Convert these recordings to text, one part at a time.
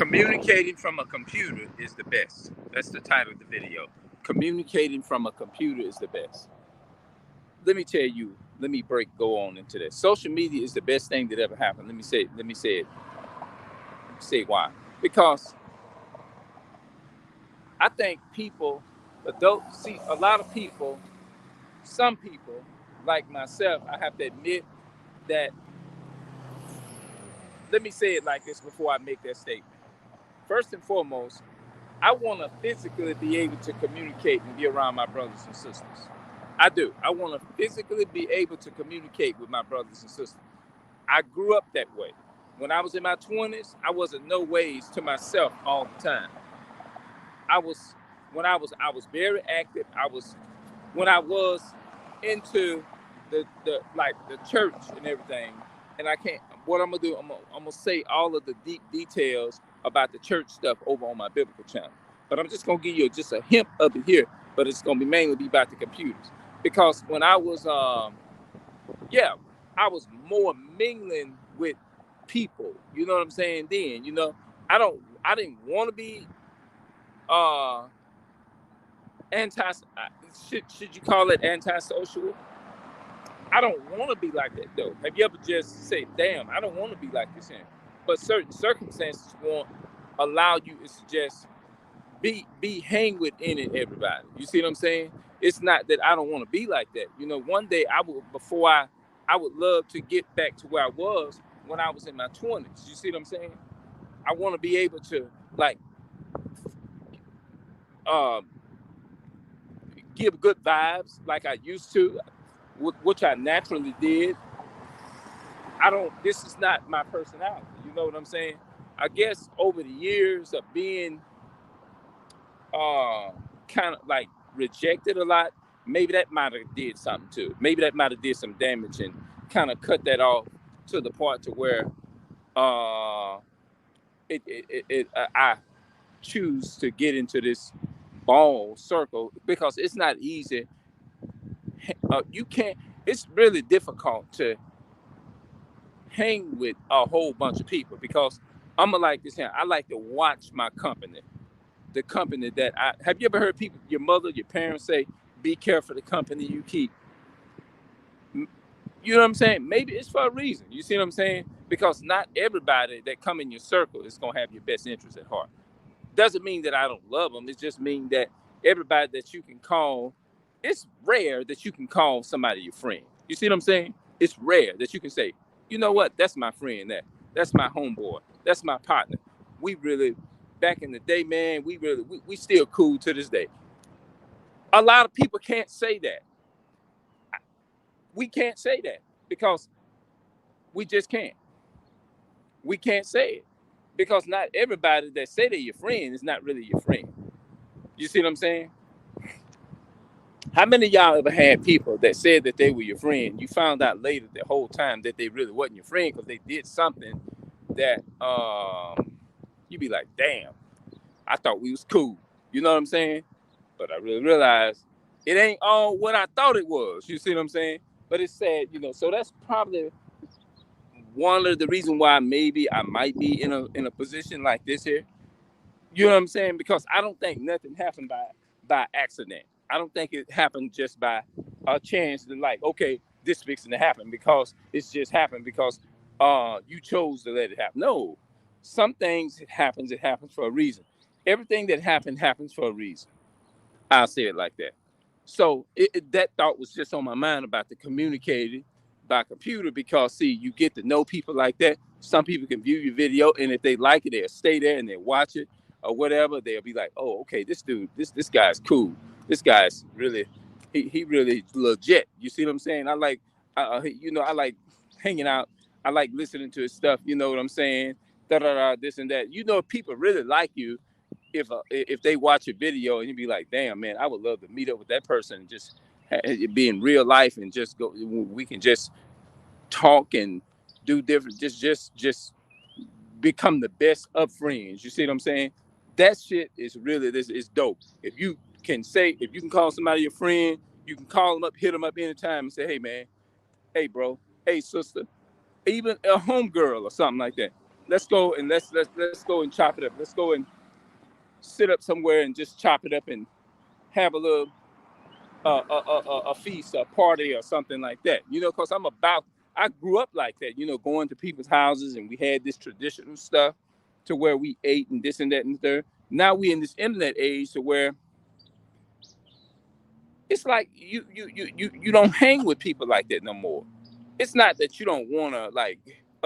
Communicating from a computer is the best. That's the title of the video. Communicating from a computer is the best. Let me tell you, go on into that. Social media is the best thing that ever happened. Say why. Because I think people, adults, see a lot of people, some people, like myself, I have to admit that, let me say it like this before I make that statement. First and foremost, I want to physically be able to communicate and be around my brothers and sisters. I do. I want to physically be able to communicate with my brothers and sisters. I grew up that way. When I was in my 20s, I wasn't no ways to myself all the time. I was I was very active. When I was into the like the church and everything, and I can't. What I'm gonna do? I'm gonna say all of the deep details about the church stuff over on my biblical channel. But I'm just gonna give you just a hint of it here. But it's gonna be mainly be about the computers because when I was yeah, I was more mingling with people. You know what I'm saying? Then I didn't want to be uh anti. Should you call it antisocial? I don't want to be like that though. Have you ever just say, "Damn, I don't want to be like this here"? But certain circumstances won't allow you to just be hang with any everybody. You see what I'm saying? It's not that I don't want to be like that. One day I would I would love to get back to where I was when I was in my 20s. You see what I'm saying? I want to be able to like um, give good vibes like I used to, which I naturally did. I don't. This is not my personality. You know what I'm saying? I guess over the years of being uh, kind of like rejected a lot, maybe that might have did something too. Maybe that might have did some damage and kind of cut that off to the part to where uh, I choose to get into this ball circle because it's not easy. You can't. It's really difficult to hang with a whole bunch of people because I'm gonna like this here. I like to watch my company. The company that I have you ever heard people, your mother, your parents say, be careful the company you keep. You know what I'm saying? Maybe it's for a reason. You see what I'm saying? Because not everybody that come in your circle is gonna have your best interest at heart. Doesn't mean that I don't love them. It just means that everybody that you can call, it's rare that you can call somebody your friend. You see what I'm saying? It's rare that you can say, you know what, that's my friend, that's my homeboy, that's my partner. We really, back in the day, man, we still cool to this day. A lot of people can't say that. We can't say that because we just can't. We can't say it because not everybody that say they're your friend is not really your friend. You see what I'm saying? How many of y'all ever had people that said that they were your friend? You found out later the whole time that they really wasn't your friend because they did something that you be like, damn, I thought we was cool. You know what I'm saying? But I really realized it ain't all what I thought it was. You see what I'm saying? But it's sad, So that's probably one of the reasons why maybe I might be in a position like this here. You know what I'm saying? Because I don't think nothing happened by accident. I don't think it happened just by a chance to like, okay, this fixing to happen because it's just happened because you chose to let it happen. No, some things it happens for a reason. Everything that happened happens for a reason. I'll say it like that. So that thought was just on my mind about the communicating by computer because see, you get to know people like that. Some people can view your video and if they like it, they'll stay there and they'll watch it or whatever. They'll be like, oh, okay, this dude, this guy's cool. This guy's really, he really legit. You see what I'm saying? I like hanging out. I like listening to his stuff. You know what I'm saying? Da da da, this and that. If people really like you, if they watch a video and you be like, damn man, I would love to meet up with that person and just be in real life and just go. We can just talk and do different. Just become the best of friends. You see what I'm saying? That shit is really this is dope. If you can call somebody your friend, you can call them up, hit them up anytime and say, hey man, hey bro, hey sister, even a homegirl or something like that. let's go and let's go and chop it up. Let's go and sit up somewhere and just chop it up and have a little a feast, a party, or something like that. You know, because I grew up like that. You know, going to people's houses and we had this traditional stuff to where we ate and this and that and the third. Now we in this internet age to where it's like you don't hang with people like that no more. It's not that you don't want to like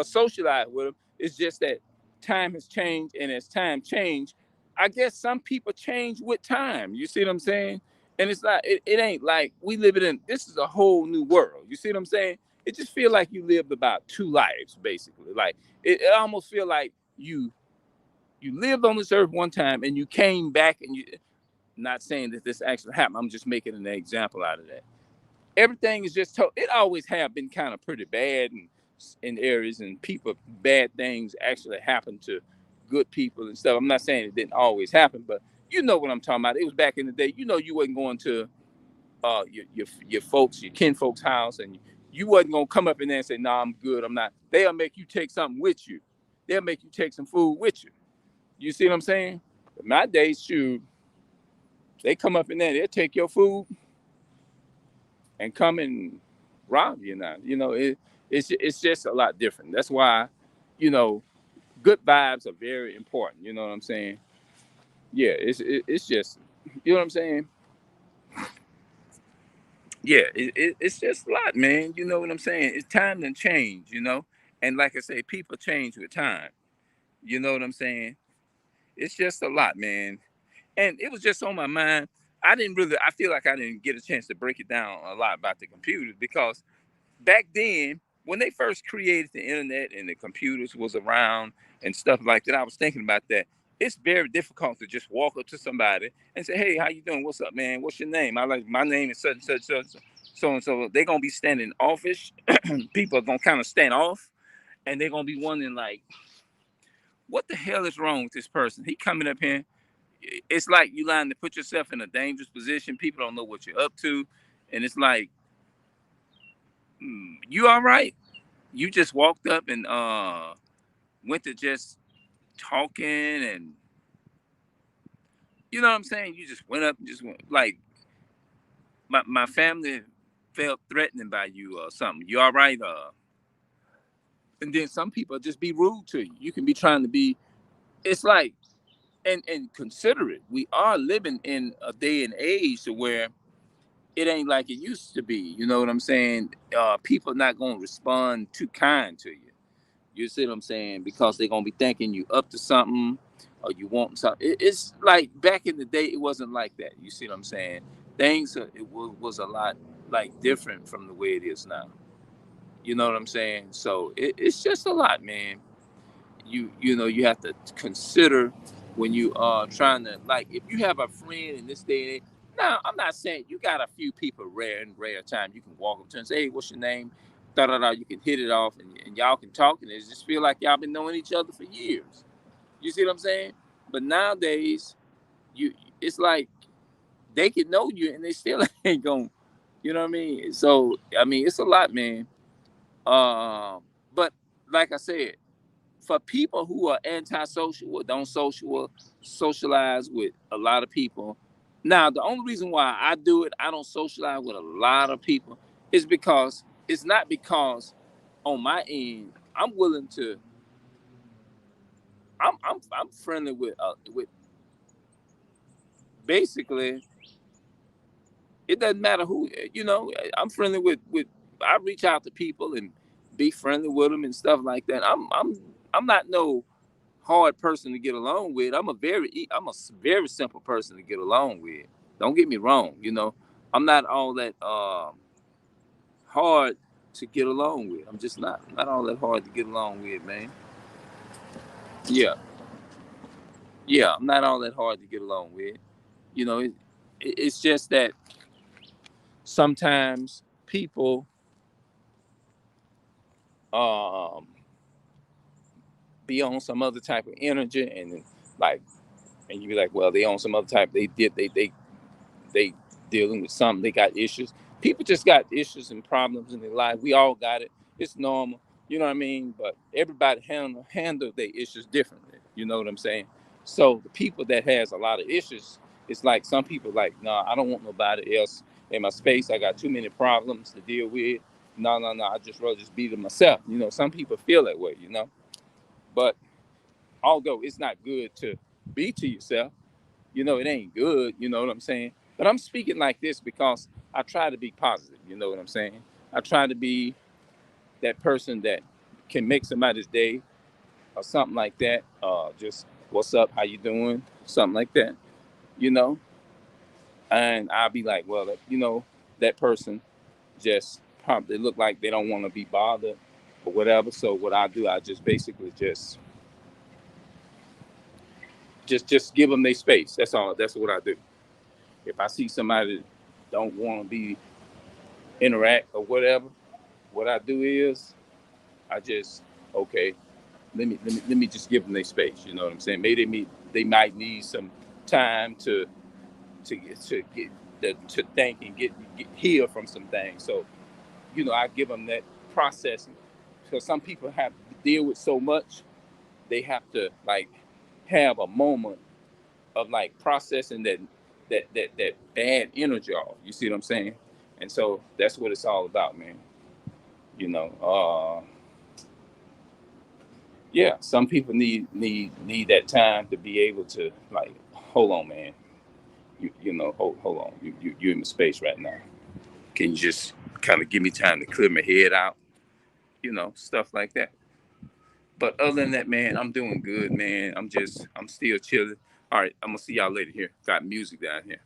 socialize with them. It's just that time has changed, and as time changed, I guess some people change with time. You see what I'm saying? And it's not. It ain't like we live it in. This is a whole new world. You see what I'm saying? It just feel like you lived about two lives, basically. Like it almost feel like you lived on this earth one time and you came back and you. Not saying that this actually happened. I'm just making an example out of that. Everything is just it always have been kind of pretty bad in areas, and people bad things actually happen to good people and stuff. I'm not saying it didn't always happen, but you know what I'm talking about. It was back in the day. You know, you wasn't going to your folks, your kin folks' house, and you wasn't gonna come up in there and say, "No, nah, I'm good. I'm not." They'll make you take something with you. They'll make you take some food with you. You see what I'm saying? But my days, shoot, they come up in there, they'll take your food and come and rob you now. You know, it's just a lot different. That's why, you know, good vibes are very important. You know what I'm saying? Yeah, it's just, you know what I'm saying? Yeah, it's just a lot, man. You know what I'm saying? It's time to change, you know? And like I say, people change with time. You know what I'm saying? It's just a lot, man. And it was just on my mind. I feel like I didn't get a chance to break it down a lot about the computers because back then, when they first created the internet and the computers was around and stuff like that, I was thinking about that. It's very difficult to just walk up to somebody and say, "Hey, how you doing? What's up, man? What's your name?" I like my name is such and such, such so and so. They're gonna be standing offish. People are gonna kind of stand off, and they're gonna be wondering like, "What the hell is wrong with this person? He coming up here." It's like you lying to put yourself in a dangerous position. People don't know what you're up to, and it's like, you all right? You just walked up and went to just talking, and you know what I'm saying? You just went up and just went like my family felt threatening by you or something. You all right? And then some people just be rude to you. You can be trying to be, it's like, and consider it. We are living in a day and age to where it ain't like it used to be. You know what I'm saying? People not gonna respond too kind to you. You see what I'm saying? Because they're gonna be thinking you up to something or you want something. It's like back in the day, it wasn't like that. You see what I'm saying? Was a lot like different from the way it is now. You know what I'm saying? So it's just a lot, man. You know you have to consider when you are trying to like if you have a friend in this day and age. Now I'm not saying you got a few people rare time you can walk up to and say, "Hey, what's your name?" Da da da. You can hit it off and y'all can talk and it just feel like y'all been knowing each other for years. You see what I'm saying? But nowadays, you it's like they can know you and they still ain't going. You know what I mean? So I mean it's a lot, man. But like I said, for people who are antisocial or don't socialize with a lot of people. Now, the only reason why I do it, I don't socialize with a lot of people, is because it's not because on my end I'm willing to. I'm friendly with basically. It doesn't matter who you know. I'm friendly with. I reach out to people and be friendly with them and stuff like that. I'm not no hard person to get along with. I'm a very simple person to get along with. Don't get me wrong, you know. I'm not all that hard to get along with. I'm just not all that hard to get along with, man. Yeah, yeah, I'm not all that hard to get along with. You know, it's just that sometimes people um be on some other type of energy and like and you be like, well, they on some other type. They dealing with something. They got issues. People just got issues and problems in their life. We all got it. It's normal. You know what I mean? But everybody handle their issues differently. You know what I'm saying? So the people that has a lot of issues, it's like some people like, no, I don't want nobody else in my space. I got too many problems to deal with. No, no, no. I just rather just be to myself. You know, some people feel that way, you know. But although it's not good to be to yourself, you know, it ain't good, you know what I'm saying? But I'm speaking like this because I try to be positive, you know what I'm saying? I try to be that person that can make somebody's day or something like that. Just what's up, how you doing? Something like that, you know? And I'll be like, well, you know, that person just probably look like they don't want to be bothered or whatever. So what I do, I just basically just give them their space. That's all. That's what I do. If I see somebody that don't want to be interact or whatever, what I do is I just okay. Let me just give them their space. You know what I'm saying? Maybe they might need some time to think and get heal from some things. So you know, I give them that processing because some people have to deal with so much. They have to like have a moment of like processing that bad energy off. You see what I'm saying? And so that's what it's all about, man. You know, yeah. Some people need that time to be able to like, hold on, man. Hold on. You're in the space right now. Can you just kind of give me time to clear my head out? You know, stuff like that. But other than that, man, I'm doing good, man. I'm still chilling. All right, I'm gonna see y'all later here. Got music down here.